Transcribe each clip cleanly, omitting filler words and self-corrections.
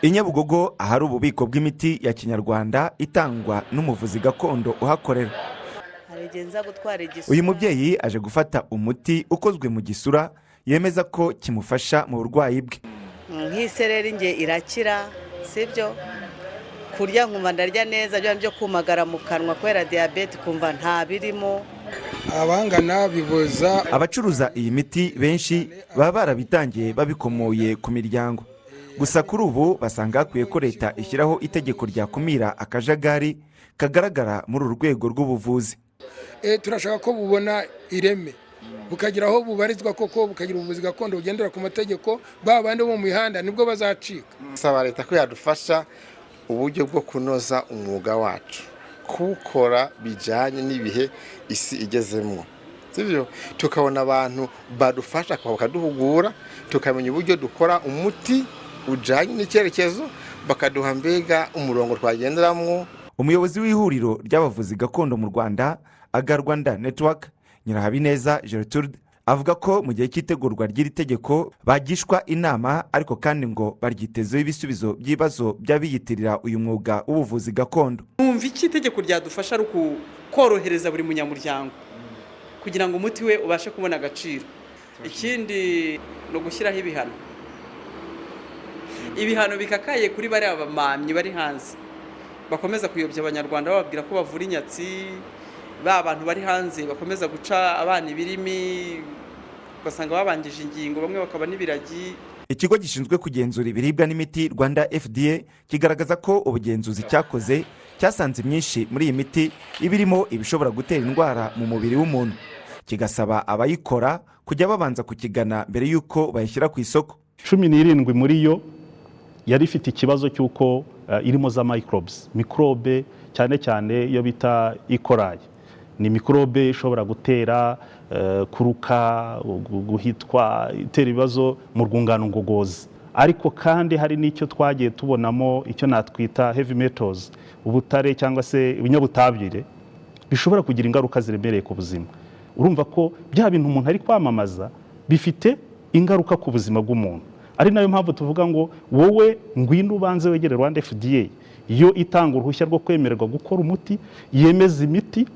I Nyabugogo ahari ububiko bw'imiti ya kinyarwanda itangwa n'umuvuzi gakondo uhakorera. Uyu mubyeyi aje gufata umuti ukozwe mu gisura yemeza ko kimufasha mu burwayi bwe. Nk'isereri nge irakira, sibyo? Kurya nkumva ndarya neza, byo kumagara mu kanwa kwera diabete kumva nta birimo. Abangana bivuza abacuruza iyi miti benshi baba barabitangiye babikomoye ku miryango. Gusa kuri ubu basanga hakwiye ko leta ishyiraho itegeko ryakumira akajagari kagaragara muri uru rwego rw'ubuvuzi. Turashaka ko bubona ireme bukagira aho bubarizwa koko bukagira ubuvuzi gakondo bugendera ku mategeko, babandi bo mu mihanda nibwo bazacika. Saba leta ko yadufasha uburyo bwo kunoza umwuga wacu, kuwukora bijyanye n'ibihe isi igezemo, sibyo? Tukabona abantu badufasha bakaduhugura, tukamenya uburyo dukora umuti ujyanye n'icyerekezo, bakaduha mbega umurongo twagenderamo. Umuyobozi w'ihuriro ry'abavuzi gakondo mu Rwanda, Aga Rwanda Network, Nyirahabineza Gertrude, avuga ko mu gihe cy'itegurwa ry'iri tegeko bagishwa inama, ariko kandi ngo baryitezeho ibisubizo by'ibibazo by'abiyitirira uyu mwuga w'ubuvuzi gakondo. Numva iki itegeko ryadufasha ari korohereza buri munyamuryango kugira ngo umuti we ubashe kubona agaciro. Ikindi no gushyiraho ibihano bikakaye kuri bari abamamyi bari hanze bakomeza kuyobya abanyarwanda bababwira ko bavura inyatsi, ba bantu bari hanze bakomeza guca abana ibirimi ugasanga babangije ingingo, bamwe bakaba n'ibiragi. Ikigo gishinzwe kugenzura ibiribwa n'imiti Rwanda FDA kigaragaza ko ubugenzuzi cyakoze cyasanze myinshi muri iyi miti ibirimo ibishobora gutera indwara mu mubiri w'umuntu, kigasaba abayikora kujya babanza kukigana mbere y'uko bayishyira ku isoko. 17 muri yo yari ifite ikibazo cy'uko irimo za microbes, mikrobe cyane cyane iyo bita E. coli. Ni mikrobe ishobora gutera kuruka, guhitwa, itera ibibazo mu rwungano ngogozi. Ariko kandi hari n'icyo twagiye tubonamo icyo natwita heavy metals, ubutare cyangwa se ibinyabutabire bishobora kugira ingaruka ziremereye ku buzima. Urumva ko bya bintu umuntu ari kwamamaza bifite ingaruka ku buzima bw'umuntu. Ari nayo mpamvu tuvuga ngo wowe ngwino ubanze wegere Rwanda FDA, iyo itanga uruhushya rwo kwemererwa gukora umuti, yemeza imiti,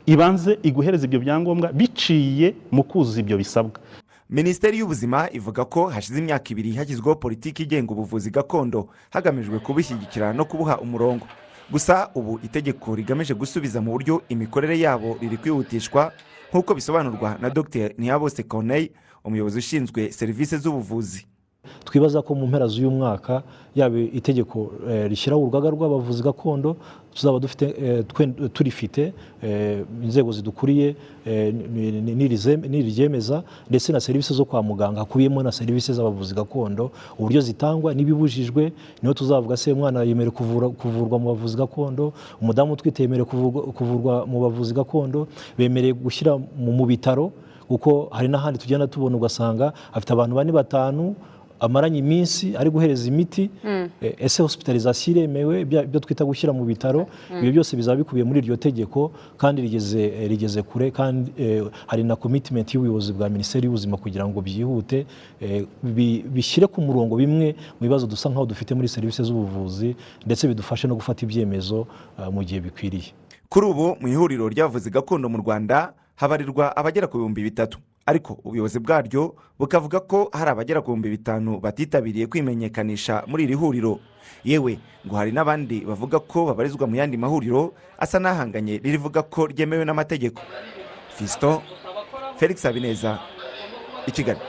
ibanze iguhereza ibyo byangombwa biciye mu kuzuza ibyo bisabwa. Minisiteri y'Ubuzima ivuga ko hashize imyaka 2 hashyizweho politiki igenga ubuvuzi gakondo hagamijwe kubishyigikira no kubuha umurongo. Gusa ubu itegeko rigamije gusubiza mu buryo imikorere yabo riri kwihutishwa, nk'uko bisobanurwa na Dr. Ntiyabose Corneille, umuyobozi ushinzwe serivisi z'ubuvuzi. Twibaza ko mu mpera z'uyu mwaka yaba itegeko rishyiraho urugaga rw'abavuzi gakondo tuzaba dufite turifite inzego zidukuriye niriryemeza, ndetse na serivisi zo kwa muganga hakubiyemo na serivisi z'abavuzi gakondo, uburyo zitangwa n'ibibujijwe. Niyo tuzavuga se umwana yemerewe kuvurwa mu bavuzi gakondo, umudamu utwite yemerewe kuvurwa mu bavuzi gakondo, bemereye gushyira mu bitaro, kuko hari n'ahandi tugenda tubona ugasanga afite abantu 4-5 amaranye iminsi ari guhereza imiti. Ese hospitalisation iremewe, byo twita gushyira mu bitaro, ibyo byose bizaba bikubiye muri iryo tegeko kandi rigeze kure, kandi hari na commitment y'ubuyobozi bwa Minisiteri y'Ubuzima kugira ngo byihute bishyire ku murongo bimwe mu bibazo dusa nkaho dufite muri serivisi z'ubuvuzi, ndetse bidufashe no gufata ibyemezo mu gihe bikwiriye. Kuri ubu mu ihuriro ry'abavuzi gakondo mu Rwanda habarirwa abagera ku 3,000, ariko ubuyobozi bwaryo bukavuga ko hari abagera ku 5,000 batitabiriye kwimenyekanisha muri iri huriro. Yewe ngo hari n'abandi bavuga ko babarizwa mu yandi mahuriro asa n'ahanganye ririvuga ko ryemewe n'amategeko. Fiston Felix Habineza, i Kigali.